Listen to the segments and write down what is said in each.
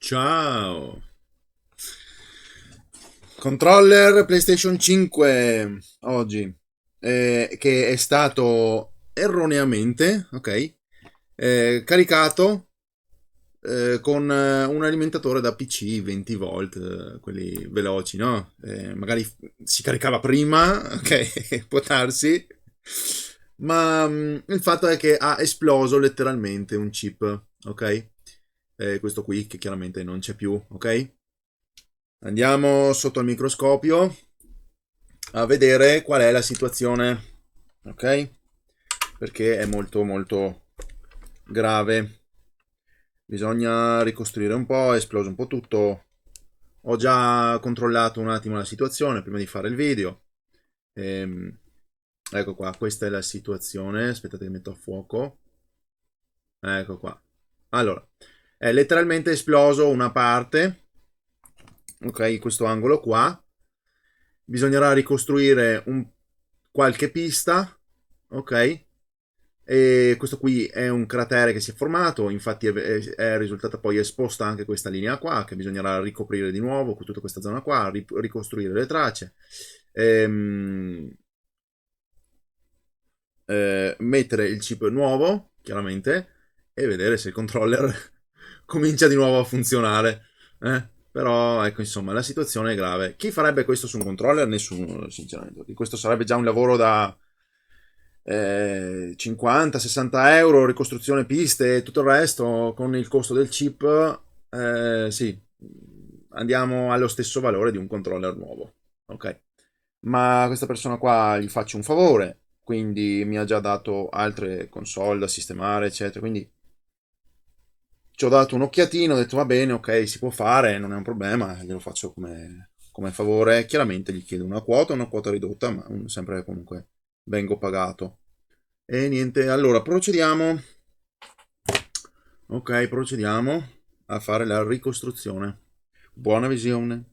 Ciao. Controller PlayStation 5 oggi, che è stato erroneamente, ok, caricato con un alimentatore da PC 20 volt, quelli veloci, no? Magari si caricava prima, ok, può darsi, ma il fatto è che ha esploso letteralmente un chip, ok? Questo qui che chiaramente non c'è più, ok? Andiamo sotto il microscopio a vedere qual è la situazione, ok? Perché è molto molto grave. Bisogna ricostruire un po', è esploso un po' tutto. Ho già controllato un attimo la situazione prima di fare il video. Ehm, ecco qua, questa è la situazione. Aspettate che metto a fuoco. Ecco qua. Allora, è letteralmente esploso una parte, ok, questo angolo qua. Bisognerà ricostruire qualche pista, ok? E questo qui è un cratere che si è formato, infatti è risultata poi esposta anche questa linea qua, che bisognerà ricoprire di nuovo, tutta questa zona qua, ricostruire le tracce, ehm, mettere il chip nuovo, chiaramente, e vedere se il controller comincia di nuovo a funzionare. Però, ecco, insomma, la situazione è grave. Chi farebbe questo su un controller? Nessuno, sinceramente. Questo sarebbe già un lavoro da 50-60 euro, ricostruzione piste e tutto il resto, con il costo del chip, sì, andiamo allo stesso valore di un controller nuovo. Ok. Ma a questa persona qua gli faccio un favore, quindi mi ha già dato altre console da sistemare, eccetera. Quindi ci ho dato un'occhiatina, ho detto va bene, ok, si può fare, non è un problema, glielo faccio come favore. Chiaramente gli chiedo una quota ridotta, ma sempre comunque vengo pagato. E niente, allora procediamo. Ok, procediamo a fare la ricostruzione. Buona visione.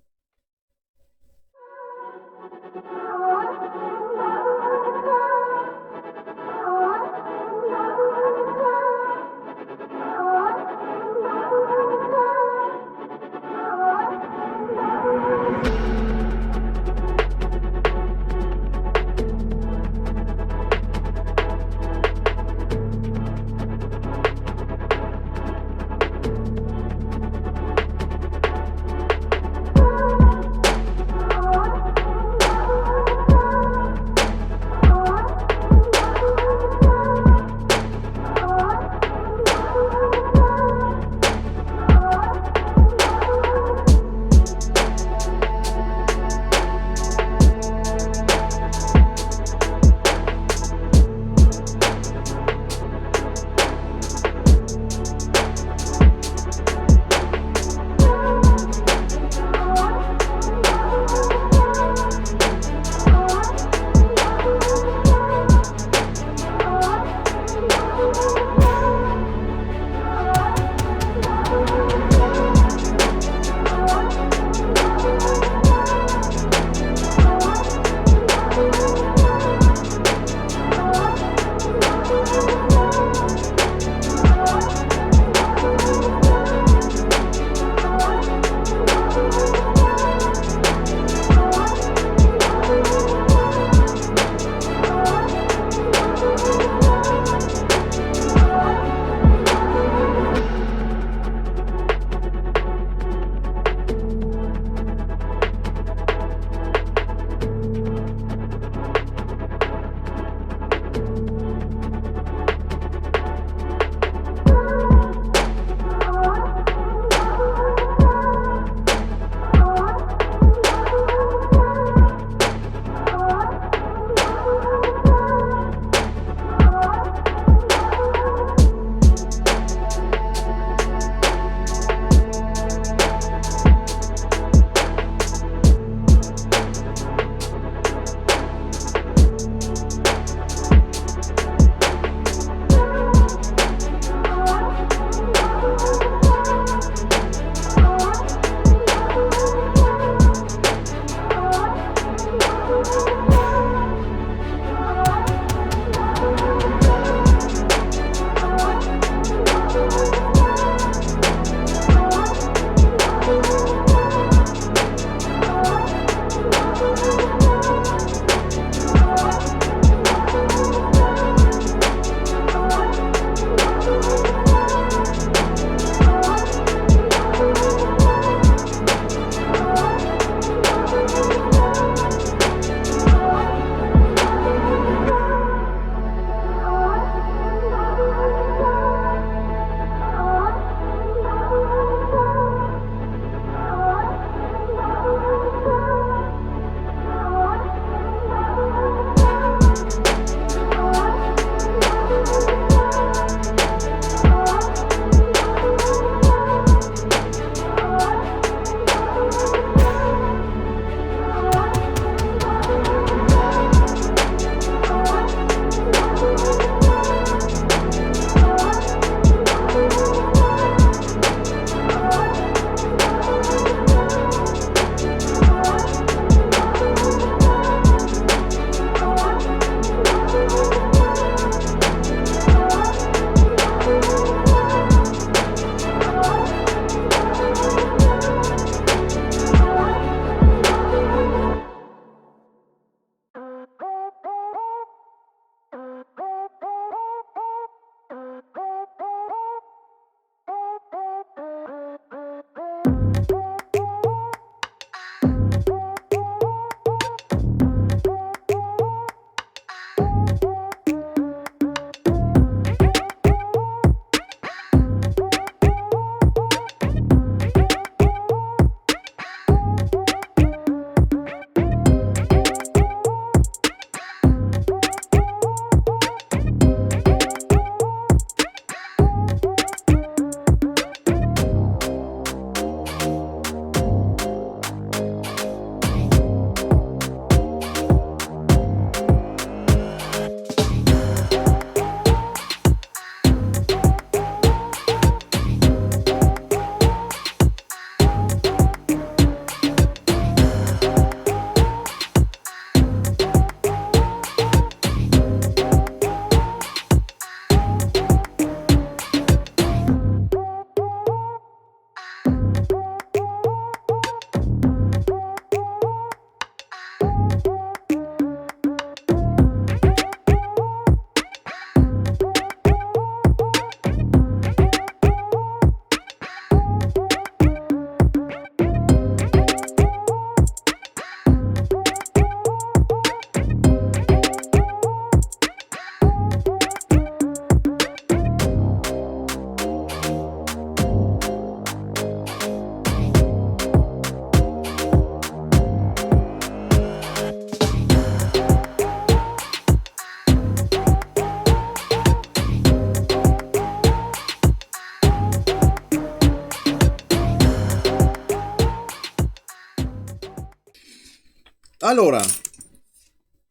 Allora, è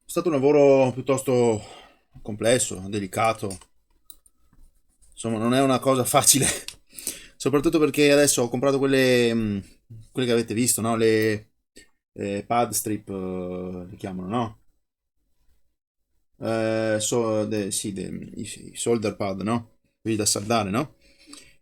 stato un lavoro piuttosto complesso, delicato, insomma non è una cosa facile, soprattutto perché adesso ho comprato quelle che avete visto, no? Le pad strip, le chiamano, no? Sì, i solder pad, no? Quelli da saldare, no?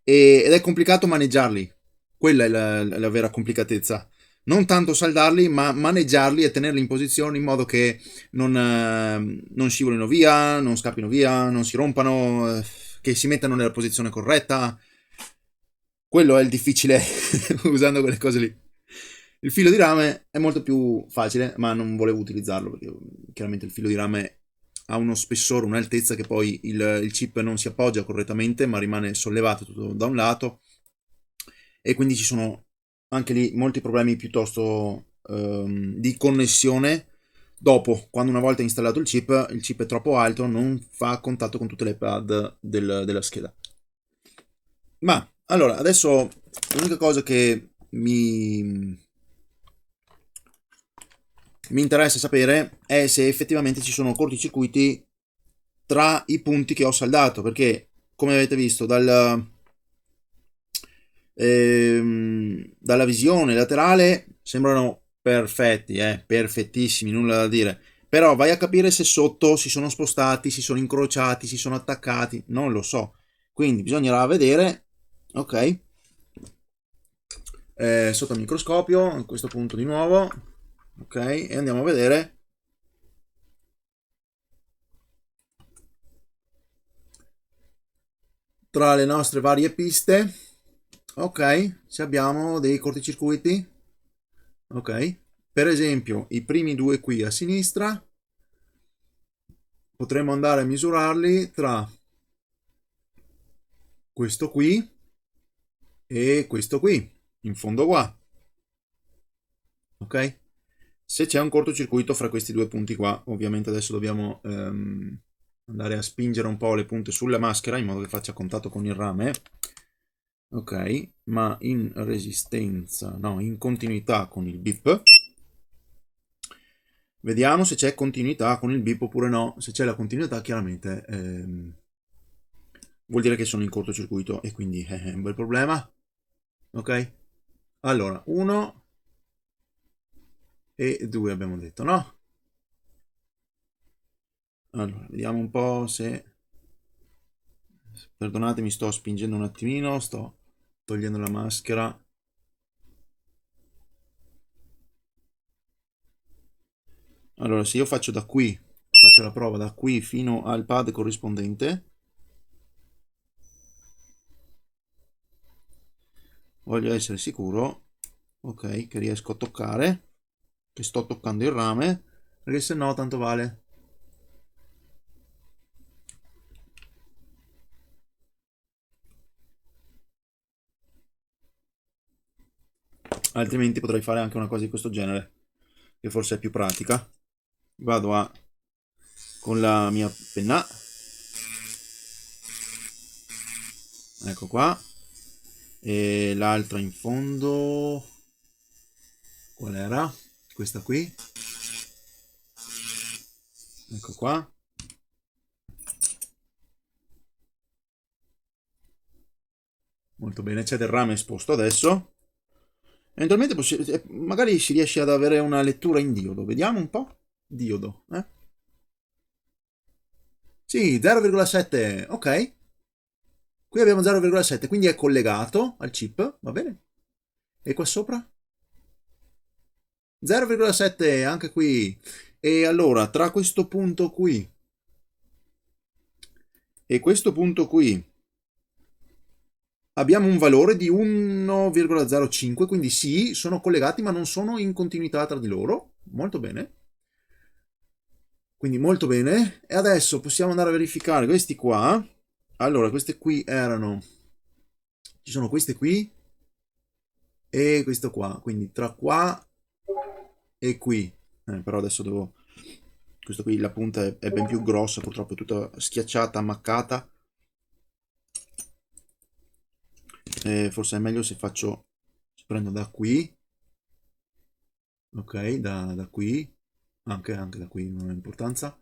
Ed è complicato maneggiarli, quella è la vera complicatezza. Non tanto saldarli, ma maneggiarli e tenerli in posizione in modo che non scivolino via, non scappino via, non si rompano, che si mettano nella posizione corretta. Quello è il difficile usando quelle cose lì. Il filo di rame è molto più facile, ma non volevo utilizzarlo perché chiaramente il filo di rame ha uno spessore, un'altezza che poi il chip non si appoggia correttamente, ma rimane sollevato tutto da un lato e quindi ci sono anche lì molti problemi piuttosto di connessione. Dopo, quando una volta installato il chip è troppo alto, non fa contatto con tutte le pad della scheda. Ma allora, adesso l'unica cosa che mi interessa sapere è se effettivamente ci sono cortocircuiti tra i punti che ho saldato, perché come avete visto dalla visione laterale sembrano perfetti, perfettissimi, nulla da dire. Però vai a capire se sotto si sono spostati, si sono incrociati, si sono attaccati, non lo so. Quindi bisognerà vedere, ok, sotto il microscopio, a questo punto di nuovo, ok, e andiamo a vedere tra le nostre varie piste, ok, se abbiamo dei corticircuiti, ok, per esempio i primi due qui a sinistra, potremmo andare a misurarli tra questo qui e questo qui, in fondo qua, ok? Se c'è un cortocircuito fra questi due punti qua, ovviamente adesso dobbiamo andare a spingere un po' le punte sulla maschera in modo che faccia contatto con il rame, ok? Ma in resistenza, no, in continuità con il bip. Vediamo se c'è continuità con il bip oppure no. Se c'è la continuità, chiaramente vuol dire che sono in cortocircuito e quindi è un bel problema. Ok? Allora, 1 e 2 abbiamo detto, no? Allora, vediamo un po' se... Perdonatemi, sto spingendo un attimino, sto togliendo la maschera. Allora, se io faccio da qui, faccio la prova da qui fino al pad corrispondente, voglio essere sicuro, ok, che riesco a toccare, che sto toccando il rame, perché se no tanto vale. Altrimenti potrei fare anche una cosa di questo genere, che forse è più pratica. Vado a con la mia penna, ecco qua, e l'altra in fondo, qual era? Questa qui, ecco qua. Molto bene, c'è del rame esposto adesso. Eventualmente magari si riesce ad avere una lettura in diodo. Vediamo un po'. Diodo, eh? Sì, 0,7, ok. Qui abbiamo 0,7, quindi è collegato al chip, va bene? E qua sopra? 0,7 anche qui. E allora, tra questo punto qui e questo punto qui abbiamo un valore di 1,05, quindi sì, sono collegati ma non sono in continuità tra di loro. Molto bene. Quindi molto bene. E adesso possiamo andare a verificare questi qua. Allora, queste qui erano... Ci sono queste qui e questo qua. Quindi tra qua e qui. Però adesso devo... Questo qui, la punta è ben più grossa, purtroppo è tutta schiacciata, ammaccata. Forse è meglio se faccio... Se prendo da qui. Ok, da qui. anche da qui non ha importanza,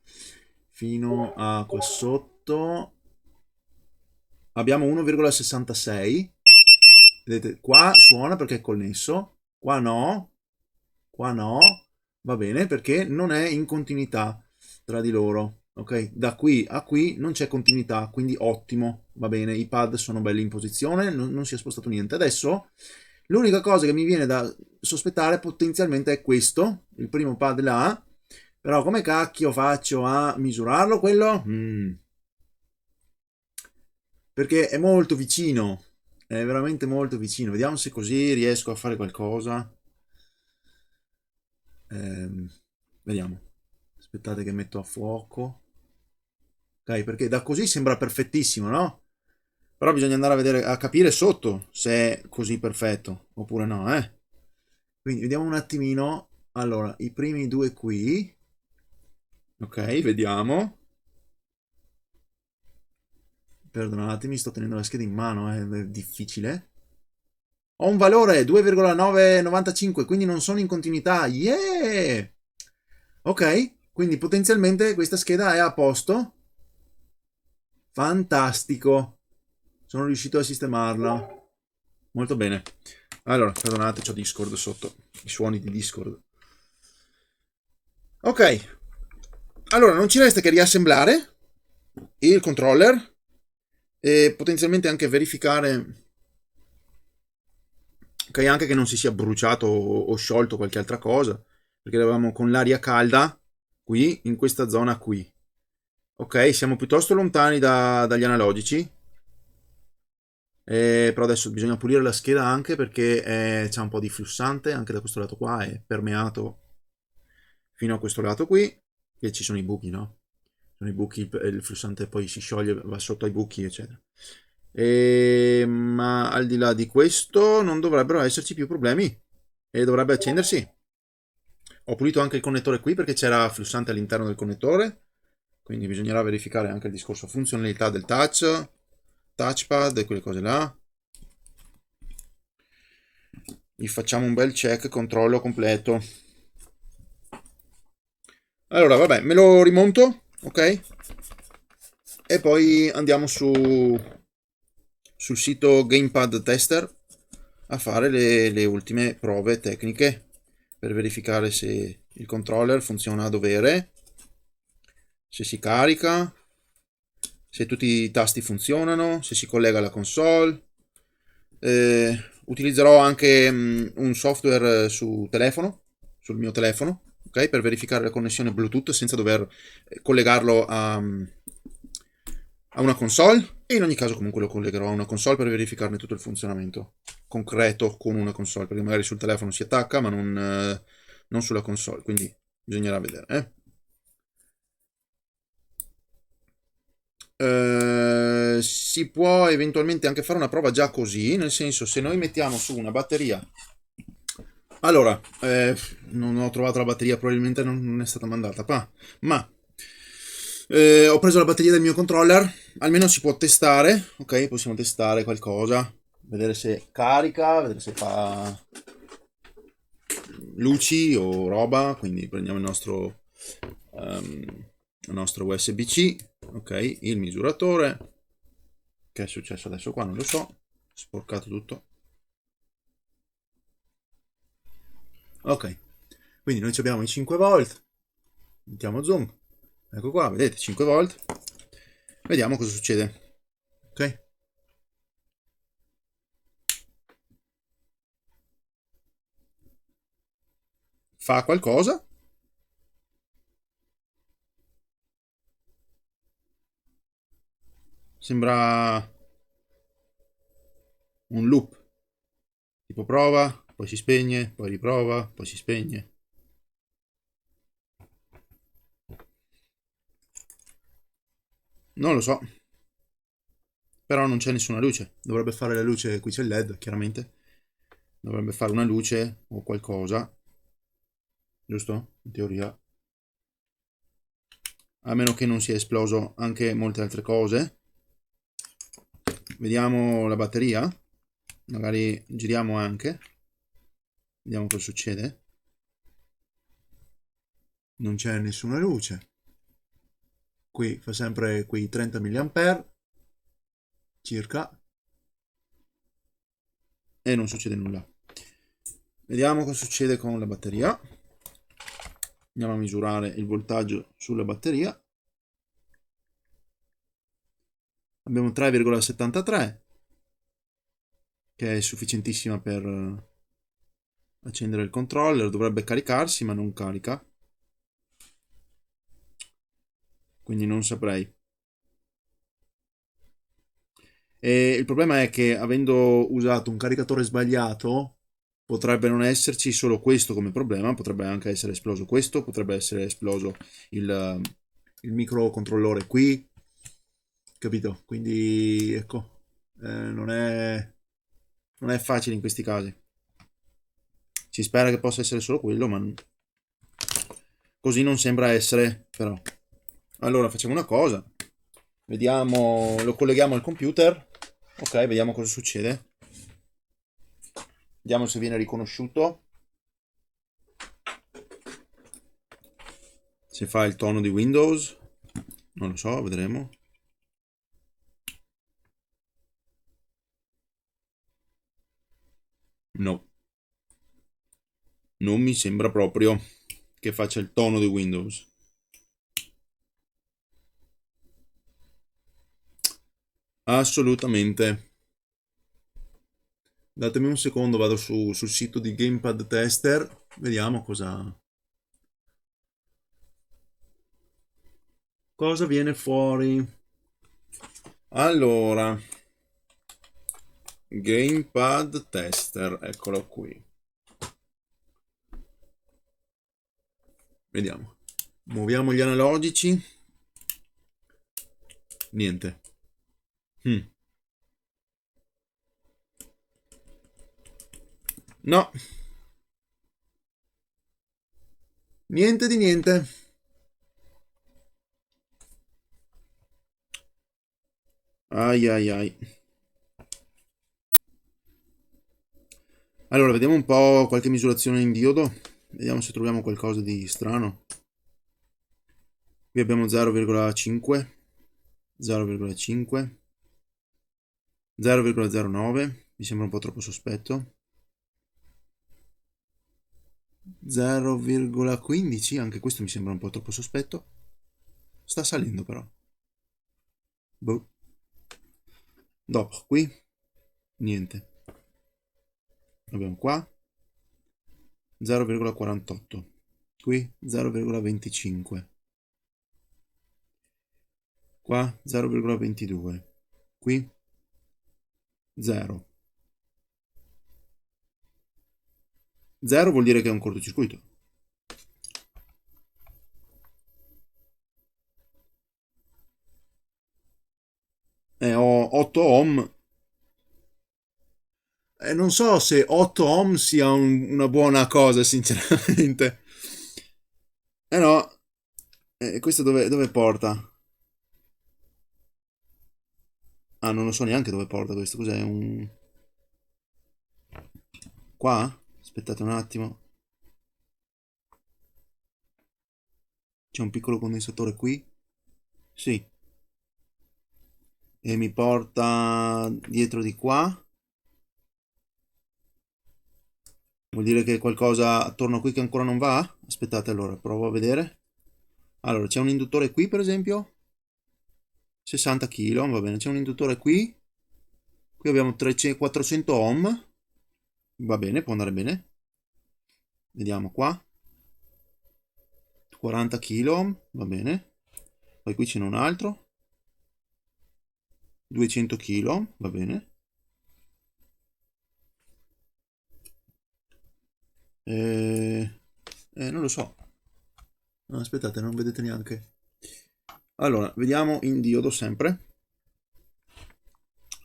fino a qua sotto abbiamo 1,66. Vedete, qua suona perché è connesso, qua no, va bene perché non è in continuità tra di loro. Ok, da qui a qui non c'è continuità, quindi ottimo, va bene, i pad sono belli in posizione, non si è spostato niente. Adesso l'unica cosa che mi viene da sospettare potenzialmente è questo, il primo pad là, però come cacchio faccio a misurarlo quello? Perché è molto vicino, è veramente molto vicino. Vediamo se così riesco a fare qualcosa. Ehm, Vediamo. Aspettate che metto a fuoco. Ok, perché da così sembra perfettissimo, no? Però bisogna andare a vedere, a capire sotto se è così perfetto oppure no, eh. Quindi vediamo un attimino. Allora, i primi due qui. Ok, vediamo. Perdonatemi, sto tenendo la scheda in mano, è difficile. Ho un valore 2,995, quindi non sono in continuità. Yeah! Ok, quindi potenzialmente questa scheda è a posto. Fantastico. Sono riuscito a sistemarla. Molto bene. Allora, perdonate, c'ho Discord sotto. I suoni di Discord. Ok. Allora, non ci resta che riassemblare il controller e potenzialmente anche verificare ok, anche che non si sia bruciato o sciolto qualche altra cosa, perché eravamo con l'aria calda qui, in questa zona qui. Ok, siamo piuttosto lontani dagli analogici, però adesso bisogna pulire la scheda anche perché c'è un po' di flussante, anche da questo lato qua è permeato fino a questo lato qui, e ci sono i buchi, no? Sono i buchi, il flussante poi si scioglie, va sotto ai buchi, eccetera. Ma al di là di questo non dovrebbero esserci più problemi e dovrebbe accendersi. Ho pulito anche il connettore qui perché c'era flussante all'interno del connettore, quindi bisognerà verificare anche il discorso funzionalità del touchpad e quelle cose là. Gli facciamo un bel check, controllo completo. Allora, vabbè, me lo rimonto, ok? E poi andiamo sul sito Gamepad Tester a fare le ultime prove tecniche per verificare se il controller funziona a dovere, se si carica, se tutti i tasti funzionano, se si collega alla console. Utilizzerò anche un software su telefono, sul mio telefono, ok, per verificare la connessione Bluetooth senza dover collegarlo a una console. E in ogni caso comunque lo collegherò a una console per verificarne tutto il funzionamento concreto con una console, perché magari sul telefono si attacca ma non sulla console, quindi bisognerà vedere. Si può eventualmente anche fare una prova già così, nel senso se noi mettiamo su una batteria. Allora, non ho trovato la batteria, probabilmente non è stata mandata, ma ho preso la batteria del mio controller, almeno si può testare, ok? Possiamo testare qualcosa, vedere se carica, vedere se fa luci o roba, quindi prendiamo il nostro USB-C, ok? Il misuratore, che è successo adesso qua non lo so, sporcato tutto. Ok, quindi noi abbiamo i 5 volt, mettiamo zoom, ecco qua, vedete 5 volt, vediamo cosa succede, ok? Fa qualcosa, sembra un loop, tipo prova, poi si spegne, poi riprova, poi si spegne. Non lo so, però non c'è nessuna luce, dovrebbe fare la luce, qui c'è il LED chiaramente, dovrebbe fare una luce o qualcosa, giusto? In teoria, a meno che non sia esploso anche molte altre cose. Vediamo la batteria, magari giriamo anche, vediamo cosa succede. non c'è nessuna luce. Qui fa sempre quei 30 mAh circa e non succede nulla. Vediamo cosa succede con la batteria. Andiamo a misurare il voltaggio sulla batteria. Abbiamo 3,73, che è sufficientissima per accendere il controller. Dovrebbe caricarsi, ma non carica. Quindi non saprei. E il problema è che avendo usato un caricatore sbagliato, potrebbe non esserci solo questo come problema, potrebbe anche essere esploso questo, potrebbe essere esploso il microcontrollore qui, capito? Quindi ecco, non è facile in questi casi. Si spera che possa essere solo quello, ma così non sembra essere, però. Allora facciamo una cosa, vediamo, lo colleghiamo al computer, ok, vediamo cosa succede. Vediamo se viene riconosciuto. Se fa il tono di Windows. Non lo so, vedremo. No. Non mi sembra proprio che faccia il tono di Windows. Assolutamente. Datemi un secondo, vado sul sito di Gamepad Tester. Vediamo cosa viene fuori. Allora, Gamepad Tester, eccolo qui. Vediamo. Muoviamo gli analogici. Niente. No. Niente di niente. Ai ai ai. Allora, vediamo un po' qualche misurazione in diodo. Vediamo se troviamo qualcosa di strano. Qui abbiamo 0,5, 0,5, 0,09. Mi sembra un po' troppo sospetto. 0,15, anche questo mi sembra un po' troppo sospetto. Sta salendo però. Boh. Dopo, qui, niente. Abbiamo qua 0,48, qui 0,25, qua 0,22, qui 0. 0 vuol dire che è un cortocircuito. Ho 8 ohm. Non so se 8 ohm sia una buona cosa, sinceramente. No. Questo dove porta? Ah, non lo so neanche dove porta questo. Cos'è? Qua? Aspettate un attimo. C'è un piccolo condensatore qui? Sì. E mi porta dietro di qua? Vuol dire che qualcosa attorno a qui che ancora non va? Aspettate, allora, provo a vedere. Allora, c'è un induttore qui, per esempio? 60 kg, va bene. C'è un induttore qui. Qui abbiamo 400 ohm. Va bene, può andare bene. Vediamo qua. 40 kg, va bene. Poi qui ce n'è un altro. 200 kg, va bene. Non lo so. No, aspettate, non vedete neanche. Allora, vediamo in diodo sempre.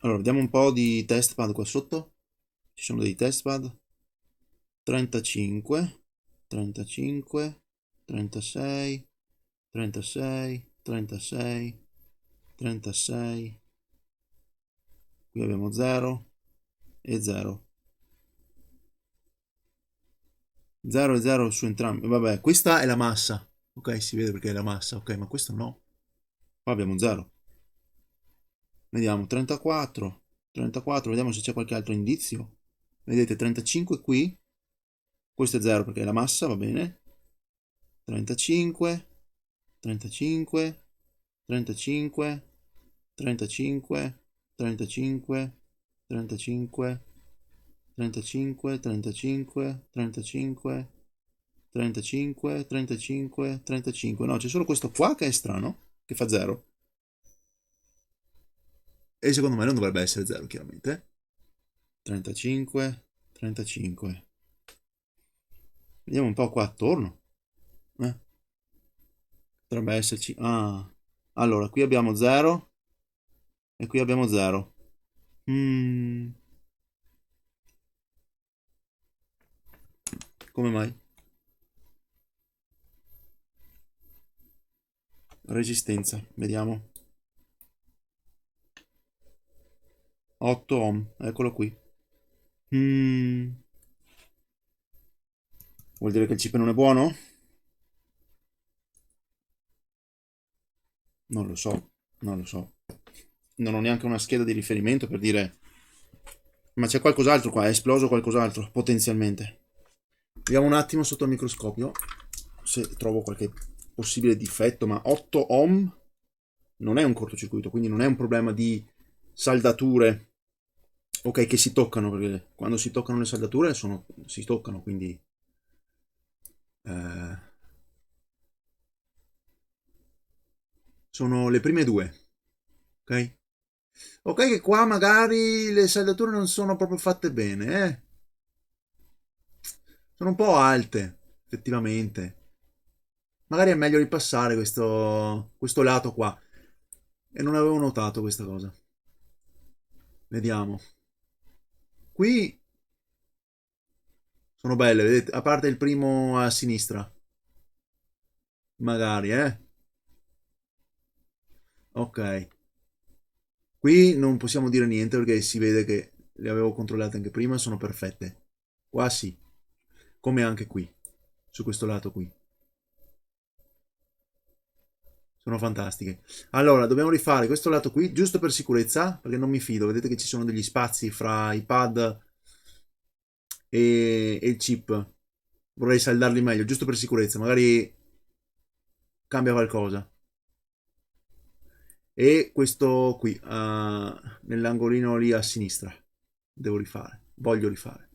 Allora, vediamo un po' di testpad qua sotto. Ci sono dei testpad. 35, 35, 36, 36, 36, 36. Qui abbiamo 0 e 0. 0 e 0 su entrambi. Vabbè, questa è la massa. Ok, si vede perché è la massa. Ok, ma questo no. Qua abbiamo 0. Vediamo 34. 34, vediamo se c'è qualche altro indizio. Vedete 35 qui. Questo è 0 perché è la massa, va bene. 35. 35. 35. 35. 35. 35. 35. 35. 35. 35, 35, 35. No, c'è solo questo qua che è strano, che fa 0. E secondo me non dovrebbe essere 0, chiaramente. 35, 35. Vediamo un po' qua attorno. Eh, Dovrebbe esserci... Ah. Allora, qui abbiamo 0 e qui abbiamo 0. Mm, come mai? Resistenza, vediamo. 8 ohm, eccolo qui. Mm, vuol dire che il chip non è buono? Non lo so, non lo so. Non ho neanche una scheda di riferimento per dire... Ma c'è qualcos'altro qua, è esploso qualcos'altro, potenzialmente. Vediamo un attimo sotto il microscopio se trovo qualche possibile difetto, ma 8 ohm non è un cortocircuito, quindi non è un problema di saldature, ok, che si toccano, perché quando si toccano le saldature si toccano, quindi... eh, sono le prime due, ok? Ok che qua magari le saldature non sono proprio fatte bene, eh? Sono un po' alte, effettivamente. Magari è meglio ripassare questo lato qua. E non avevo notato questa cosa. Vediamo. Qui sono belle, vedete? A parte il primo a sinistra. Magari, eh? Ok. Qui non possiamo dire niente perché si vede che le avevo controllate anche prima, sono perfette. Qua sì. Come anche qui. Su questo lato qui. Sono fantastiche. Allora, dobbiamo rifare questo lato qui, giusto per sicurezza, perché non mi fido. Vedete che ci sono degli spazi fra i pad e il chip. Vorrei saldarli meglio, giusto per sicurezza. Magari cambia qualcosa. E questo qui, nell'angolino lì a sinistra. Devo rifare. Voglio rifare.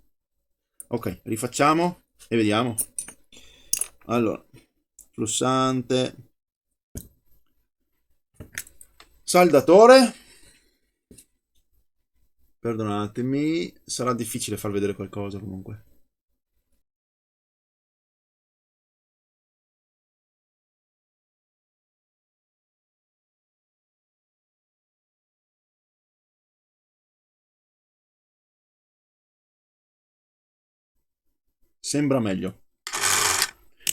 Ok, rifacciamo e vediamo. Allora, flussante. Saldatore. Perdonatemi, sarà difficile far vedere qualcosa comunque. Sembra meglio.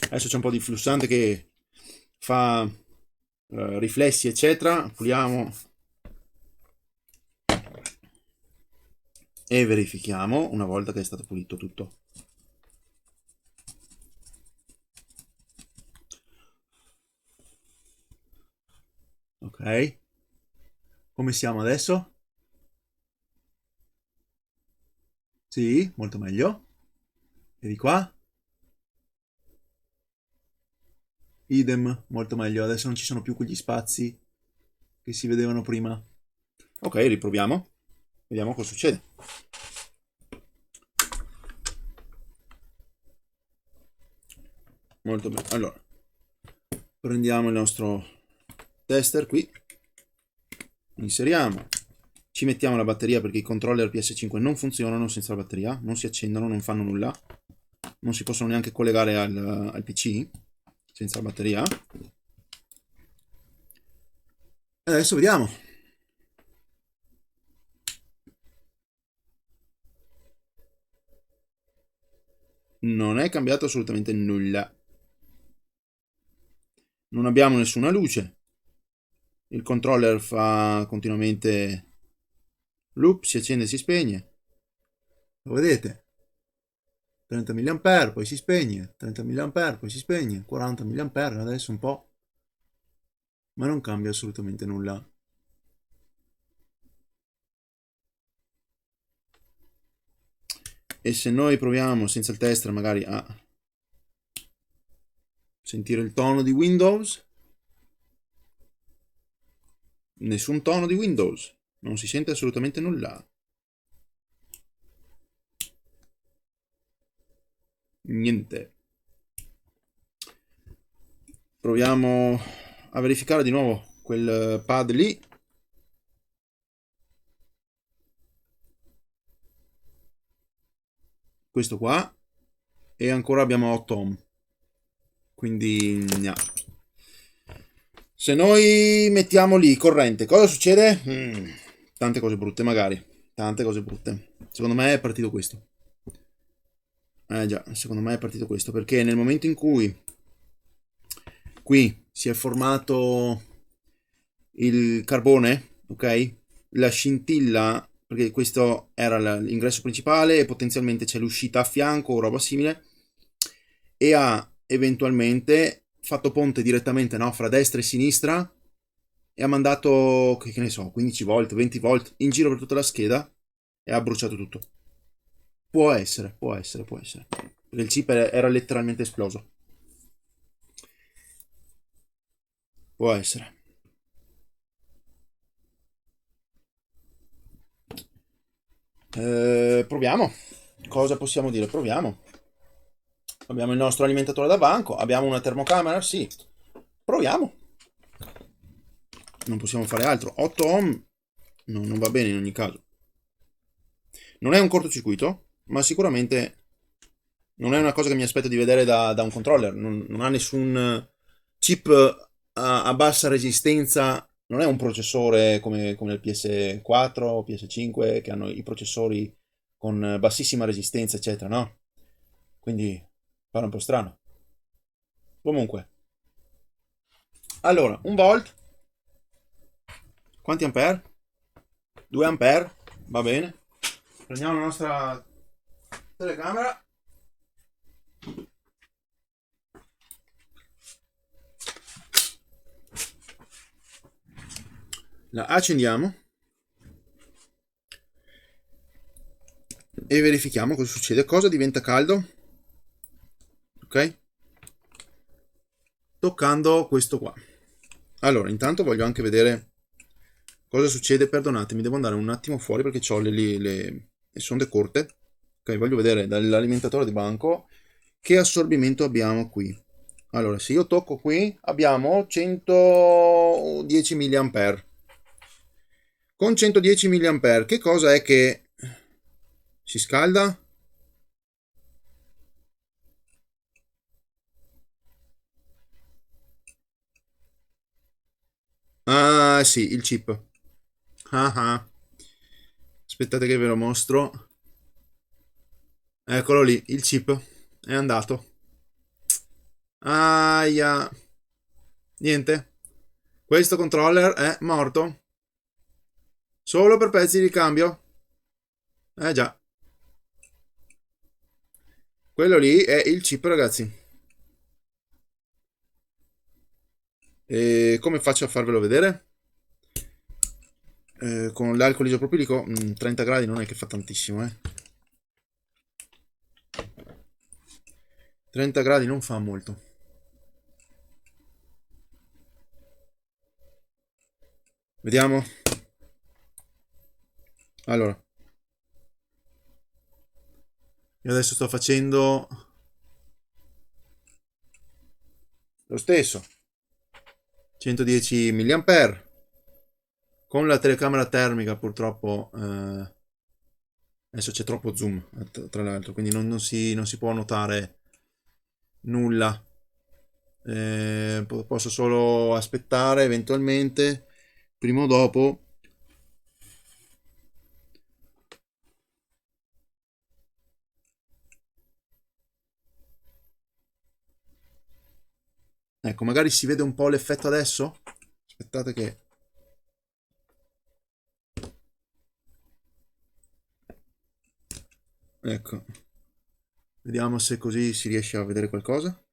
Adesso c'è un po' di flussante che fa riflessi, eccetera. Puliamo e verifichiamo una volta che è stato pulito tutto. Ok. Come siamo adesso? Sì, molto meglio. E di qua? Idem, molto meglio. Adesso non ci sono più quegli spazi che si vedevano prima. Ok, riproviamo. Vediamo cosa succede. Molto bene. Allora, prendiamo il nostro tester qui. Inseriamo. Ci mettiamo la batteria perché i controller PS5 non funzionano senza la batteria. Non si accendono, non fanno nulla. Non si possono neanche collegare al PC senza la batteria. E adesso vediamo. Non è cambiato assolutamente nulla. Non abbiamo nessuna luce. Il controller fa continuamente loop, si accende e si spegne. Lo vedete? 30 mAh, poi si spegne, 30 mAh, poi si spegne, 40 mAh, adesso un po', ma non cambia assolutamente nulla. E se noi proviamo senza il tester magari a sentire il tono di Windows, nessun tono di Windows, non si sente assolutamente nulla. Niente. Proviamo a verificare di nuovo quel pad lì. Questo qua. E ancora abbiamo 8 ohm. Quindi se noi mettiamo lì corrente, cosa succede? Tante cose brutte magari. Tante cose brutte. Secondo me è partito questo. Già, secondo me è partito questo. Perché nel momento in cui qui si è formato il carbone, ok? La scintilla, perché questo era l'ingresso principale e potenzialmente c'è l'uscita a fianco o roba simile, e ha eventualmente fatto ponte direttamente, no, fra destra e sinistra e ha mandato, che ne so, 15 volt, 20 volt in giro per tutta la scheda e ha bruciato tutto. Può essere, può essere, può essere. Perché il chip era letteralmente esploso. Può essere. Proviamo. Cosa possiamo dire? Proviamo. Abbiamo il nostro alimentatore da banco. Abbiamo una termocamera? Sì. Proviamo. Non possiamo fare altro. 8 ohm non va bene in ogni caso. Non è un cortocircuito, ma sicuramente non è una cosa che mi aspetto di vedere da un controller. Non ha nessun chip a bassa resistenza. Non è un processore come il PS4 o PS5 che hanno i processori con bassissima resistenza, eccetera, no? Quindi pare un po' strano. Comunque, allora, un volt, quanti ampere? 2 ampere, va bene. Prendiamo la nostra telecamera. La accendiamo e verifichiamo cosa succede. Cosa diventa caldo? Ok? Toccando questo qua. Allora, intanto voglio anche vedere cosa succede. Perdonatemi, devo andare un attimo fuori perché ho le sonde corte. Ok, voglio vedere dall'alimentatore di banco che assorbimento abbiamo qui. Allora, se io tocco qui abbiamo 110 mAh. Con 110 mAh che cosa è che si scalda? Ah, sì, il chip. Ah, ah. Aspettate che ve lo mostro. Eccolo lì, il chip è andato. Aia. Niente. Questo controller è morto. Solo per pezzi di ricambio. Già. Quello lì è il chip, ragazzi. E come faccio a farvelo vedere? Con l'alcol isopropilico 30 gradi non è che fa tantissimo, 30 gradi non fa molto. Vediamo. Allora, io adesso sto facendo lo stesso. 110 mAh. Con la telecamera termica purtroppo adesso c'è troppo zoom, tra l'altro, quindi non si può notare nulla. Posso solo aspettare eventualmente, prima o dopo. Ecco, magari si vede un po' l'effetto adesso. Aspettate che... Ecco. Vediamo se così si riesce a vedere qualcosa.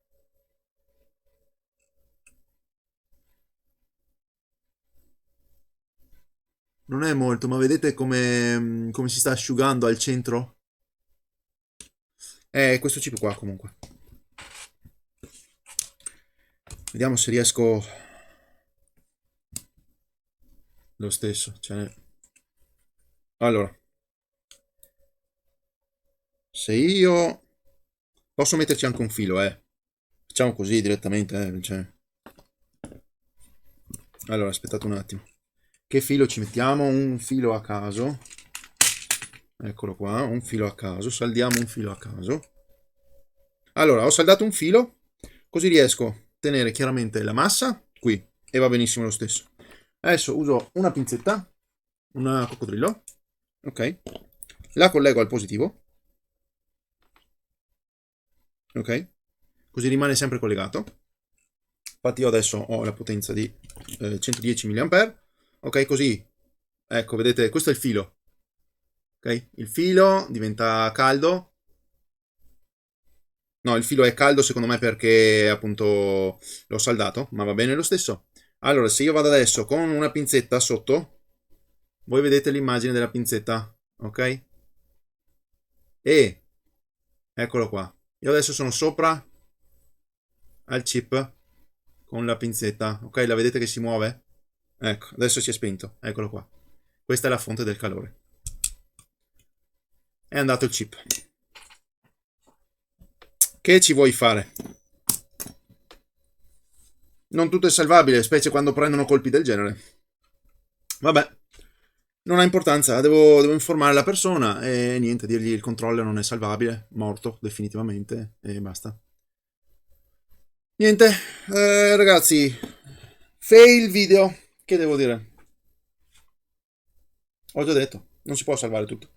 Non è molto, ma vedete come si sta asciugando al centro? È questo chip qua comunque. Vediamo se riesco lo stesso. Allora, se io posso metterci anche un filo, facciamo così direttamente, Allora, aspettate un attimo. Che filo ci mettiamo? Un filo a caso. Eccolo qua, un filo a caso. Saldiamo un filo a caso. Allora, ho saldato un filo, così riesco a tenere chiaramente la massa qui e va benissimo lo stesso. Adesso uso una pinzetta, una coccodrillo, ok? La collego al positivo, ok? Così rimane sempre collegato. Infatti io adesso ho la potenza di 110 mA, ok? Così, ecco, vedete, questo è il filo, ok? Il filo diventa caldo. No, il filo è caldo secondo me perché appunto l'ho saldato, ma va bene lo stesso. Allora, se io vado adesso con una pinzetta sotto, voi vedete l'immagine della pinzetta, ok? E eccolo qua. Io adesso sono sopra al chip con la pinzetta, ok? La vedete che si muove? Ecco, adesso si è spento, eccolo qua. Questa è la fonte del calore. È andato il chip. Che ci vuoi fare? Non tutto è salvabile, specie quando prendono colpi del genere. Vabbè, non ha importanza, devo informare la persona e niente, dirgli il controller non è salvabile, morto definitivamente e basta. Niente, ragazzi, fail video, che devo dire? Ho già detto, non si può salvare tutto.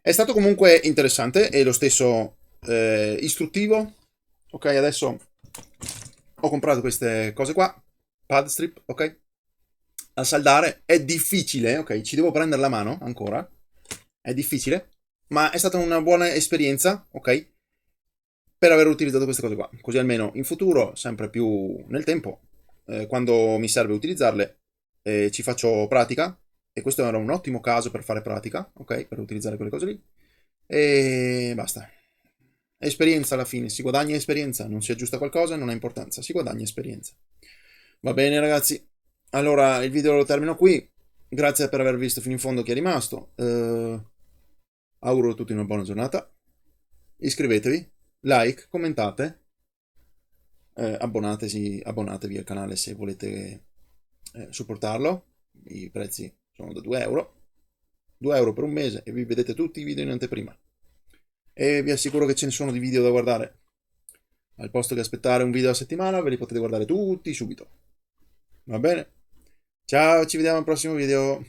È stato comunque interessante e lo stesso istruttivo. Ok, adesso ho comprato queste cose qua, pad strip, ok? A saldare è difficile, ok? Ci devo prendere la mano ancora. È difficile, ma è stata una buona esperienza, ok? Per aver utilizzato queste cose qua. Così almeno in futuro, sempre più nel tempo, quando mi serve utilizzarle, ci faccio pratica. E questo era un ottimo caso per fare pratica, ok? Per utilizzare quelle cose lì. E basta. Esperienza alla fine, si guadagna esperienza, non si aggiusta qualcosa, non ha importanza, si guadagna esperienza. Va bene ragazzi, allora il video lo termino qui, grazie per aver visto fino in fondo chi è rimasto, auguro a tutti una buona giornata, iscrivetevi, like, commentate, abbonatevi al canale se volete supportarlo, i prezzi sono da 2 euro, 2 euro per un mese e vi vedete tutti i video in anteprima. E vi assicuro che ce ne sono di video da guardare. Al posto che aspettare un video a settimana, ve li potete guardare tutti subito. Va bene? Ciao, ci vediamo al prossimo video.